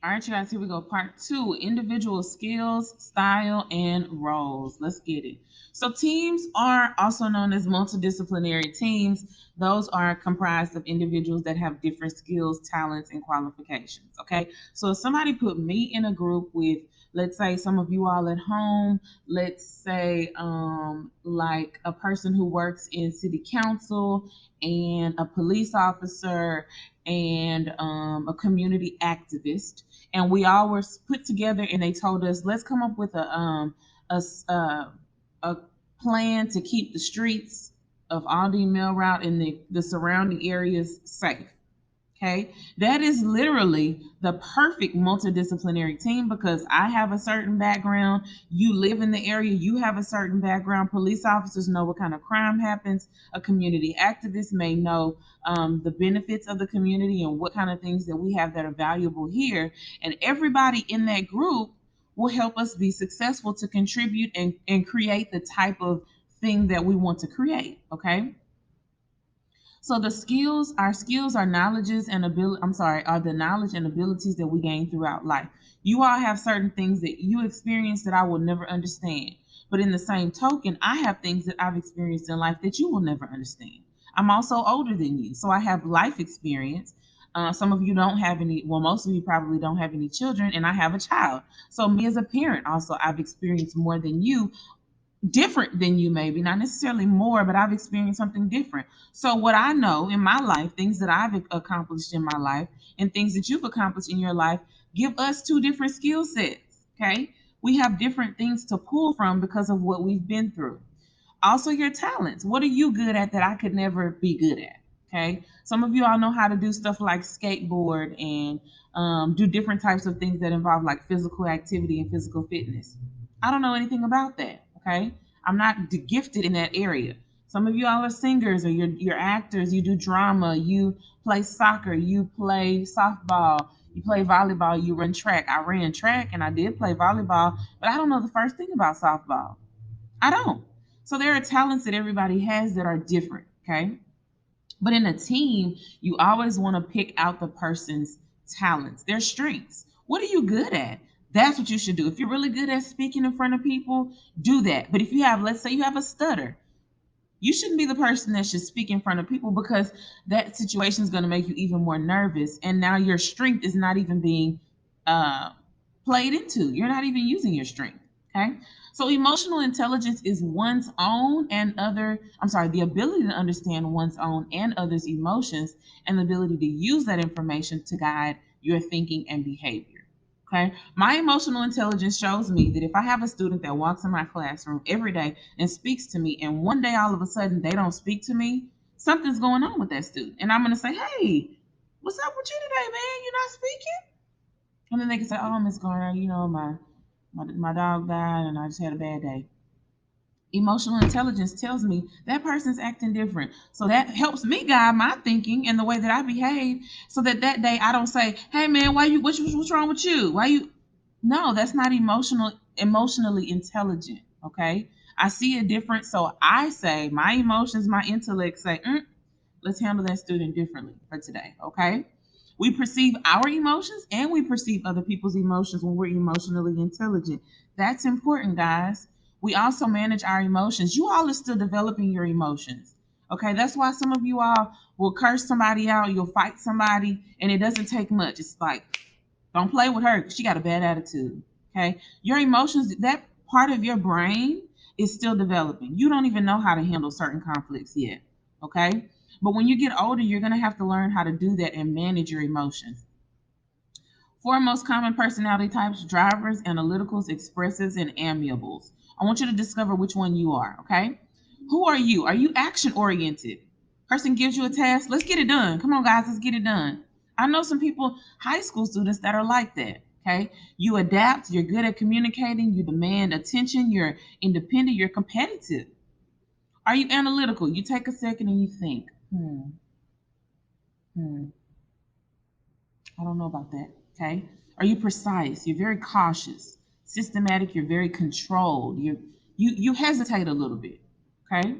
All right, you guys, here we go. Part two, individual skills, style, and roles. Let's get it. So, teams are also known as multidisciplinary teams. Those are comprised of individuals that have different skills, talents, and qualifications. Okay. So, if somebody put me in a group with, let's say, some of you all at home, let's say, like a person who works in city council and a police officer and a community activist, and we all were put together, and they told us, let's come up with a, a plan to keep the streets of Aldi Mill Route and the surrounding areas safe. Okay, that is literally the perfect multidisciplinary team because I have a certain background. You live in the area, you have a certain background. Police officers know what kind of crime happens. A community activist may know the benefits of the community and what kind of things that we have that are valuable here. And everybody in that group will help us be successful to contribute and create the type of thing that we want to create. Okay. So our skills are knowledges and ability. I'm sorry, are the knowledge and abilities that we gain throughout life. You all have certain things that you experience that I will never understand. But in the same token, I have things that I've experienced in life that you will never understand. I'm also older than you, so I have life experience. Some of you don't have any, well, most of you probably don't have any children, and I have a child. So, me as a parent, also, I've experienced more than you, different than you, maybe not necessarily more, but I've experienced something different. So what I know in my life, things that I've accomplished in my life and things that you've accomplished in your life, give us two different skill sets. Okay, we have different things to pull from because of what we've been through. Also, your talents. What are you good at that I could never be good at? Okay, some of you all know how to do stuff like skateboard and do different types of things that involve like physical activity and physical fitness. I don't know anything about that. Okay, I'm not gifted in that area. Some of you all are singers or you're actors. You do drama. You play soccer. You play softball. You play volleyball. You run track. I ran track and I did play volleyball, but I don't know the first thing about softball. I don't. So there are talents that everybody has that are different. Okay. But in a team, you always want to pick out the person's talents, their strengths. What are you good at? That's what you should do. If you're really good at speaking in front of people, do that. But if you have, let's say you have a stutter, you shouldn't be the person that should speak in front of people because that situation is going to make you even more nervous. And now your strength is not even being uh, played into. You're not even using your strength. Okay. So emotional intelligence is one's own and other, I'm sorry, the ability to understand one's own and others' emotions and the ability to use that information to guide your thinking and behavior. Okay. My emotional intelligence shows me that if I have a student that walks in my classroom every day and speaks to me, and one day all of a sudden they don't speak to me, something's going on with that student. And I'm going to say, hey, what's up with you today, man? You're not speaking? And then they can say, oh, Miss Garner, my dog died and I just had a bad day. Emotional intelligence tells me that person's acting different. So that helps me guide my thinking and the way that I behave so that that day I don't say, hey, man, what's wrong with you? Why you? No, that's not emotionally intelligent. Okay. I see a difference. So I say my emotions, my intellect say, let's handle that student differently for today. Okay. We perceive our emotions and we perceive other people's emotions when we're emotionally intelligent. That's important, guys. We also manage our emotions. You all are still developing your emotions. Okay, that's why some of you all will curse somebody out, you'll fight somebody, and it doesn't take much. It's like, don't play with her because she got a bad attitude. Okay, your emotions, that part of your brain is still developing. You don't even know how to handle certain conflicts yet. Okay, but when you get older, you're going to have to learn how to do that and manage your emotions. Four most common personality types: drivers, analyticals, expressives, and amiables. I want you to discover which one you are, okay? Who are you? Are you action oriented? Person gives you a task, let's get it done. Come on, guys, let's get it done. I know some people, high school students, that are like that, okay? You adapt, you're good at communicating, you demand attention, you're independent, you're competitive. Are you analytical? You take a second and you think, hmm, I don't know about that. Okay. Are you precise? You're very cautious. Systematic, you're very controlled. You hesitate a little bit. Okay.